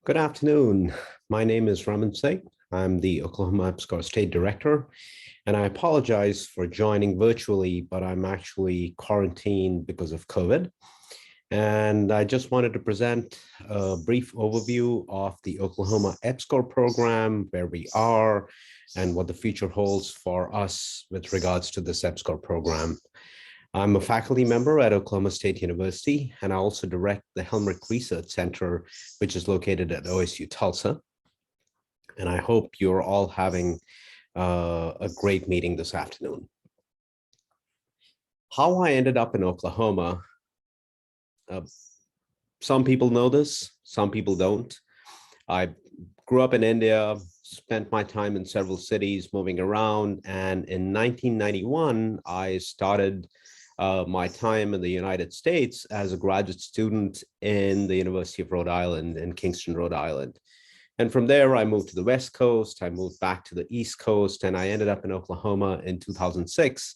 Good afternoon. My name is Raman Singh. I'm the Oklahoma EPSCoR State Director, and I apologize for joining virtually, but I'm actually quarantined because of COVID. And I just wanted to present a brief overview of the Oklahoma EPSCoR program, where we are, and what the future holds for us with regards to this EPSCoR program. I'm a faculty member at Oklahoma State University, and I also direct the Helmrich Research Center, which is located at OSU Tulsa. And I hope you're all having a great meeting this afternoon. How I ended up in Oklahoma, some people know this, some people don't. I grew up in India, spent my time in several cities moving around, and in 1991, I started my time in the United States as a graduate student in the University of Rhode Island in Kingston, Rhode Island. And from there, I moved to the West Coast, I moved back to the East Coast, and I ended up in Oklahoma in 2006.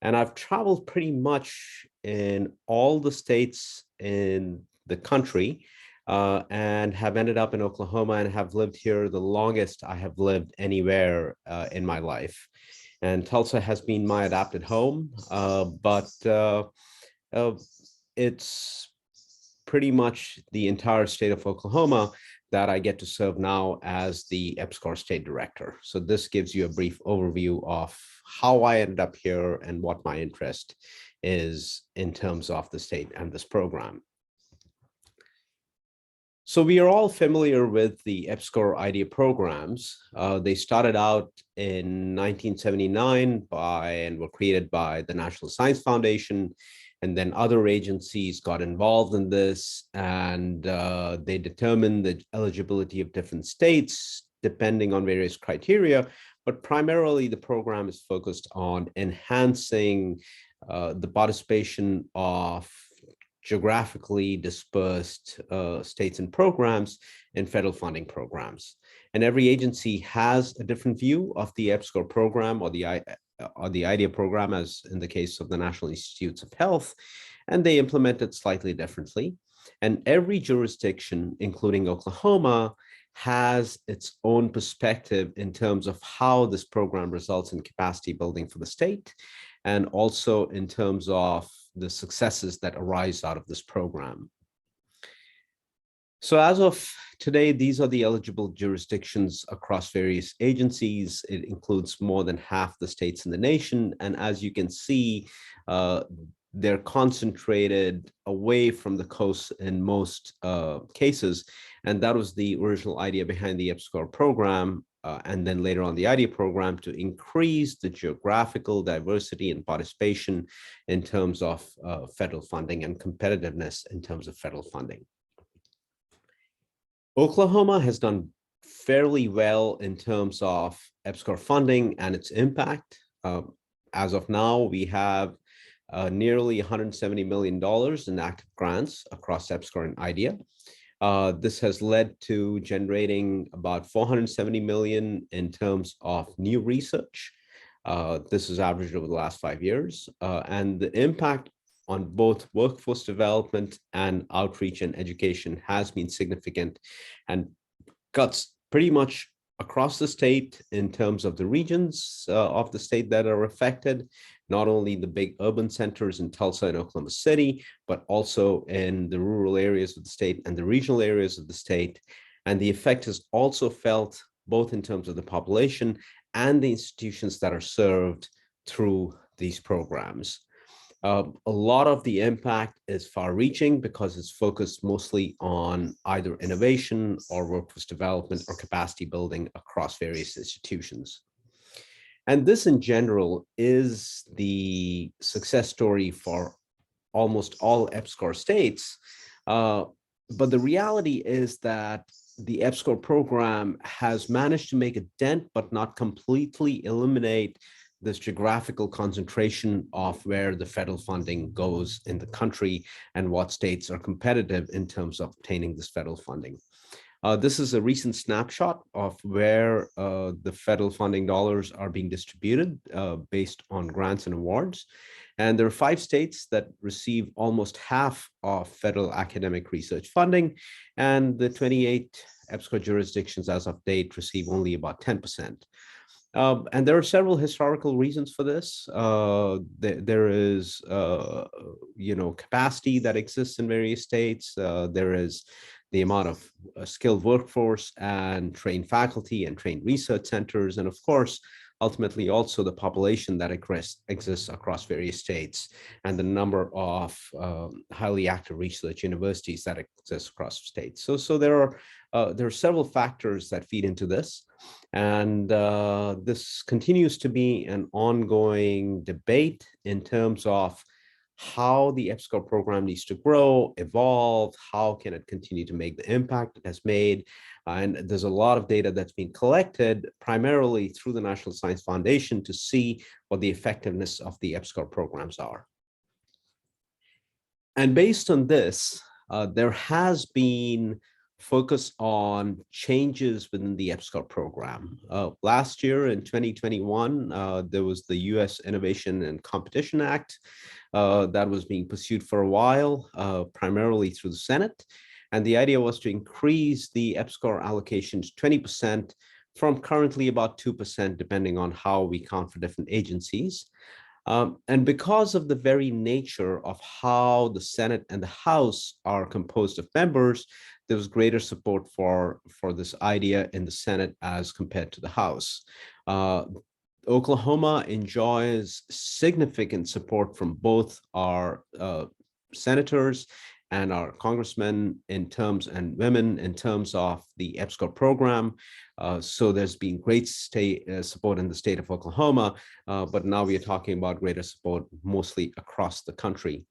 And I've traveled pretty much in all the states in the country and have ended up in Oklahoma and have lived here the longest I have lived anywhere in my life. And Tulsa has been my adopted home, but it's pretty much the entire state of Oklahoma that I get to serve now as the EPSCoR State Director. So this gives you a brief overview of how I ended up here and what my interest is in terms of the state and this program. So we are all familiar with the EPSCoR IDEA programs. They started out in 1979 and were created by the National Science Foundation, and then other agencies got involved in this, and they determined the eligibility of different states depending on various criteria. But primarily, the program is focused on enhancing the participation of geographically dispersed states and programs in federal funding programs. And every agency has a different view of the EPSCoR program or the IDEA program, as in the case of the National Institutes of Health, and they implement it slightly differently. And every jurisdiction, including Oklahoma, has its own perspective in terms of how this program results in capacity building for the state, and also in terms of the successes that arise out of this program. So as of today, these are the eligible jurisdictions across various agencies. It includes more than half the states in the nation. And as you can see, they're concentrated away from the coast in most cases. And that was the original idea behind the EPSCoR program. And then later on the IDEA program, to increase the geographical diversity and participation in terms of federal funding and competitiveness in terms of federal funding. Oklahoma has done fairly well in terms of EPSCoR funding and its impact. As of now, we have nearly $170 million in active grants across EPSCoR and IDEA. This has led to generating about $470 million in terms of new research. This is averaged over the last 5 years. And the impact on both workforce development and outreach and education has been significant and cuts pretty much across the state in terms of the regions of the state that are affected, not only the big urban centers in Tulsa and Oklahoma City, but also in the rural areas of the state and the regional areas of the state. And the effect is also felt both in terms of the population and the institutions that are served through these programs. A lot of the impact is far-reaching because it's focused mostly on either innovation or workforce development or capacity building across various institutions. And this in general is the success story for almost all EPSCoR states. But the reality is that the EPSCoR program has managed to make a dent, but not completely eliminate this geographical concentration of where the federal funding goes in the country and what states are competitive in terms of obtaining this federal funding. This is a recent snapshot of where the federal funding dollars are being distributed based on grants and awards. And there are 5 states that receive almost half of federal academic research funding, and the 28 EPSCoR jurisdictions as of date receive only about 10%. And there are several historical reasons for this. There is, capacity that exists in various states. There is the amount of skilled workforce and trained faculty and trained research centers. And of course, ultimately also the population that exists across various states and the number of highly active research universities that exist across states. So there are several factors that feed into this. And this continues to be an ongoing debate in terms of how the EPSCoR program needs to grow, evolve, how can it continue to make the impact it has made. And there's a lot of data that's been collected primarily through the National Science Foundation to see what the effectiveness of the EPSCoR programs are. And based on this, there has been focus on changes within the EPSCoR program. Last year in 2021, there was the U.S. Innovation and Competition Act that was being pursued for a while, primarily through the Senate. And the idea was to increase the EPSCoR allocation to 20% from currently about 2%, depending on how we count for different agencies. And because of the very nature of how the Senate and the House are composed of members, there was greater support for this idea in the Senate as compared to the House. Oklahoma enjoys significant support from both our senators and our congressmen in terms and women in terms of the EPSCoR program. So there's been great state support in the state of Oklahoma, but now we are talking about greater support mostly across the country.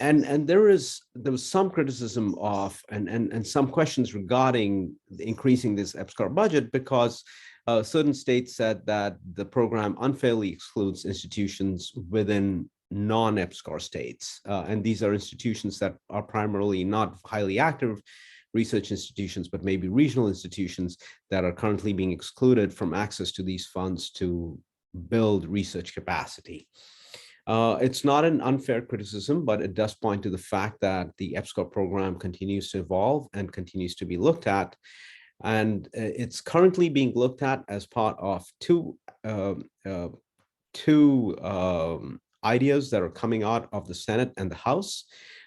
And there was some criticism of and some questions regarding increasing this EPSCoR budget because certain states said that the program unfairly excludes institutions within non-EPSCoR states. And these are institutions that are primarily not highly active research institutions, but maybe regional institutions that are currently being excluded from access to these funds to build research capacity. It's not an unfair criticism, but it does point to the fact that the EPSCoR program continues to evolve and continues to be looked at. And it's currently being looked at as part of two ideas that are coming out of the Senate and the House.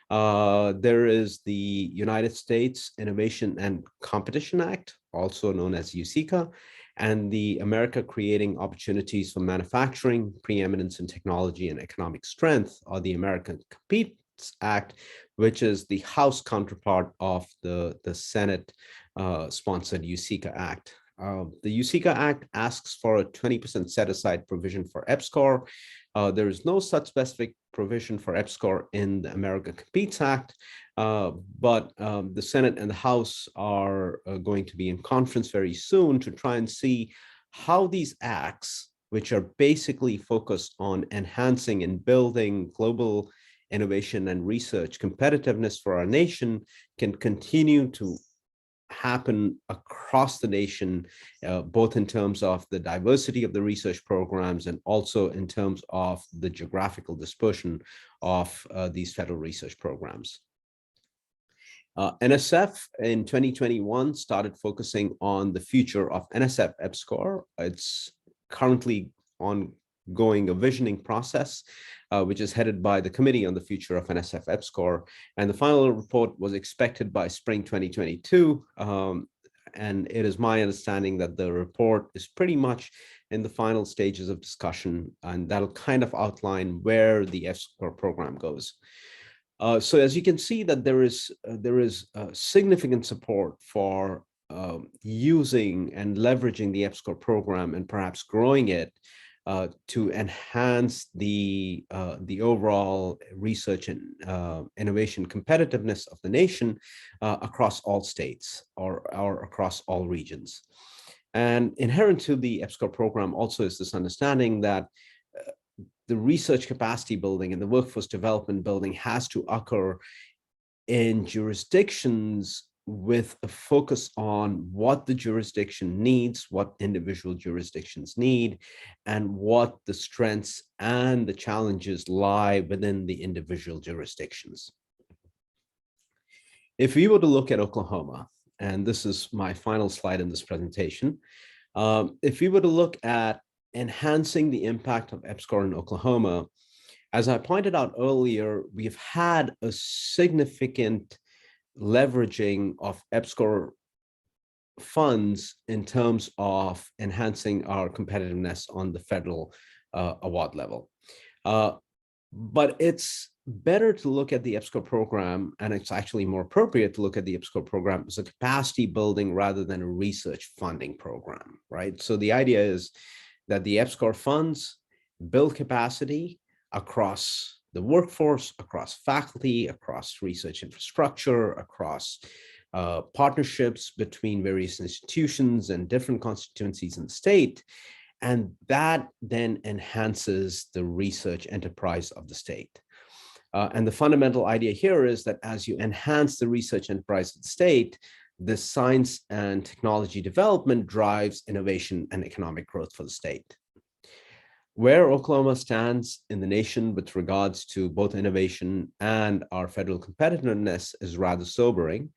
There is the United States Innovation and Competition Act, also known as USICA, and the America Creating Opportunities for Manufacturing, Preeminence in Technology and Economic Strength, or the American Competes Act, which is the House counterpart of the Senate sponsored USICA Act. The USICA Act asks for a 20% set-aside provision for EPSCoR. There is no such specific provision for EPSCoR in the America Competes Act, but the Senate and the House are going to be in conference very soon to try and see how these acts, which are basically focused on enhancing and building global innovation and research competitiveness for our nation, can continue to happen across the nation, both in terms of the diversity of the research programs and also in terms of the geographical dispersion of these federal research programs. NSF in 2021 started focusing on the future of NSF EPSCoR. It's currently ongoing a visioning process, which is headed by the Committee on the Future of NSF EPSCoR. And the final report was expected by spring 2022. And it is my understanding that the report is pretty much in the final stages of discussion, and that'll kind of outline where the EPSCoR program goes. So as you can see that there is significant support for using and leveraging the EPSCoR program and perhaps growing it to enhance the overall research and innovation competitiveness of the nation across all states or across all regions. And inherent to the EPSCoR program also is this understanding that the research capacity building and the workforce development building has to occur in jurisdictions with a focus on what the jurisdiction needs, what individual jurisdictions need, and what the strengths and the challenges lie within the individual jurisdictions. If we were to look at Oklahoma, and this is my final slide in this presentation. If we were to look at enhancing the impact of EPSCoR in Oklahoma, as I pointed out earlier, we've had a significant leveraging of EPSCoR funds in terms of enhancing our competitiveness on the federal award level. But it's better to look at the EPSCoR program, and it's actually more appropriate to look at the EPSCoR program as a capacity building rather than a research funding program, right? So the idea is that the EPSCoR funds build capacity across the workforce, across faculty, across research infrastructure, across partnerships between various institutions and different constituencies in the state. And that then enhances the research enterprise of the state. And the fundamental idea here is that as you enhance the research enterprise of the state, the science and technology development drives innovation and economic growth for the state. Where Oklahoma stands in the nation with regards to both innovation and our federal competitiveness is rather sobering.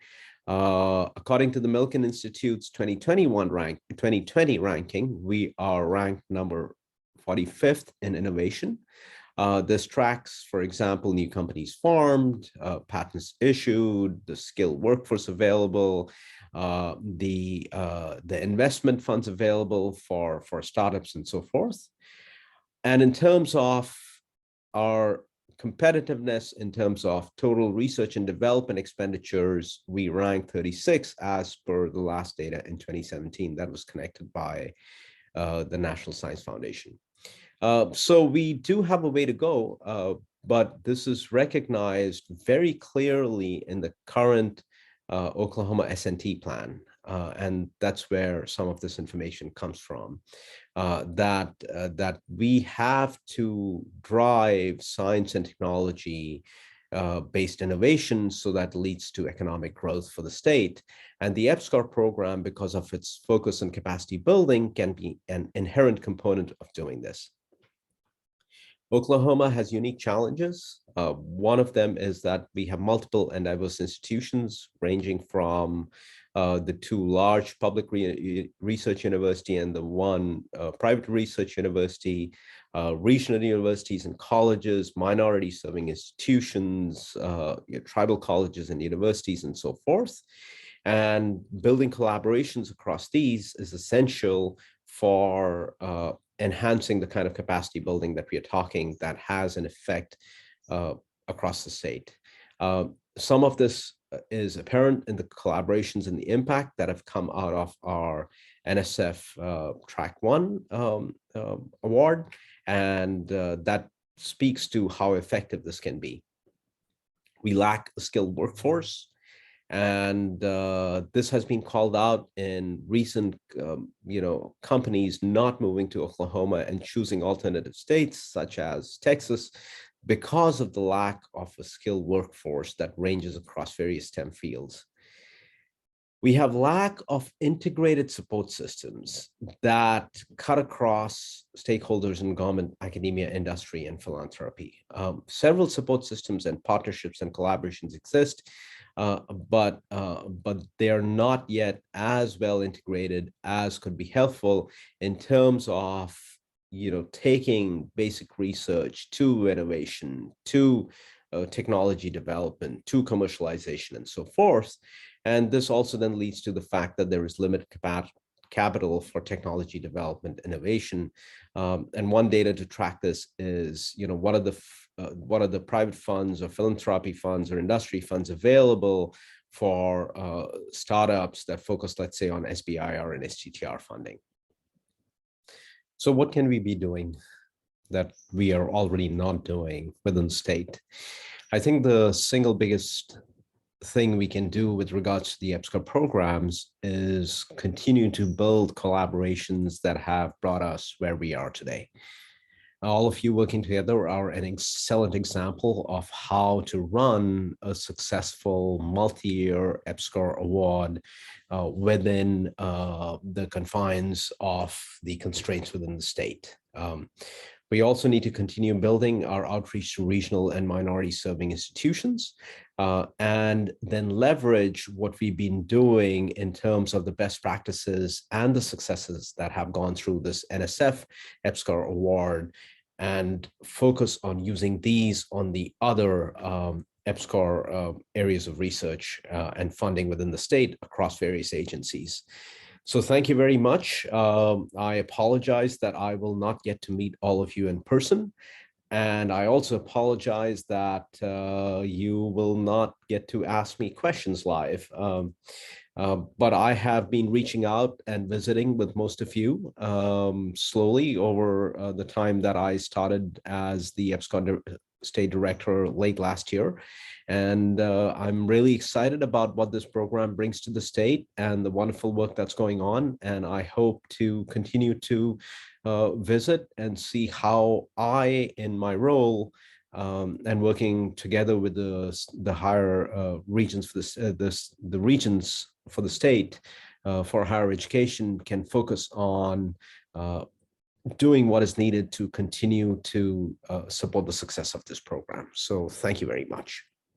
According to the Milken Institute's 2020 ranking, we are ranked number 45th in innovation. This tracks, for example, new companies formed, patents issued, the skilled workforce available, the investment funds available for startups and so forth. And in terms of our competitiveness, in terms of total research and development expenditures, we rank 36 as per the last data in 2017 that was connected by the National Science Foundation. So we do have a way to go, but this is recognized very clearly in the current Oklahoma S&T plan. And that's where some of this information comes from, that we have to drive science and technology based innovation so that leads to economic growth for the state. And the EPSCoR program, because of its focus on capacity building, can be an inherent component of doing this. Oklahoma has unique challenges. One of them is that we have multiple and diverse institutions ranging from the two large public research university and the one private research university, regional universities and colleges, minority serving institutions, tribal colleges and universities, and so forth. And building collaborations across these is essential for enhancing the kind of capacity building that we are talking that has an effect across the state. Some of this is apparent in the collaborations and the impact that have come out of our NSF Track 1 award, and that speaks to how effective this can be. We lack a skilled workforce, and this has been called out in recent, companies not moving to Oklahoma and choosing alternative states such as Texas because of the lack of a skilled workforce that ranges across various STEM fields. We have lack of integrated support systems that cut across stakeholders in government, academia, industry, and philanthropy. Several support systems and partnerships and collaborations exist, but they are not yet as well integrated as could be helpful in terms of taking basic research to innovation, to technology development, to commercialization, and so forth. And this also then leads to the fact that there is limited capital for technology development innovation. And one data to track this is, what are the private funds or philanthropy funds or industry funds available for startups that focus, let's say, on SBIR and STTR funding. So what can we be doing that we are already not doing within state? I think the single biggest thing we can do with regards to the EPSCoR programs is continue to build collaborations that have brought us where we are today. All of you working together are an excellent example of how to run a successful multi-year EPSCoR award within the confines of the constraints within the state. We also need to continue building our outreach to regional and minority serving institutions, and then leverage what we've been doing in terms of the best practices and the successes that have gone through this NSF EPSCoR award, and focus on using these on the other EPSCoR areas of research and funding within the state across various agencies. So thank you very much. I apologize that I will not get to meet all of you in person. And I also apologize that you will not get to ask me questions live. But I have been reaching out and visiting with most of you slowly over the time that I started as the EPSCoR State Director late last year. And I'm really excited about what this program brings to the state and the wonderful work that's going on. And I hope to continue to visit and see how I, in my role, and working together with the higher regions for the regions for the state for higher education, can focus on doing what is needed to continue to support the success of this program. So thank you very much.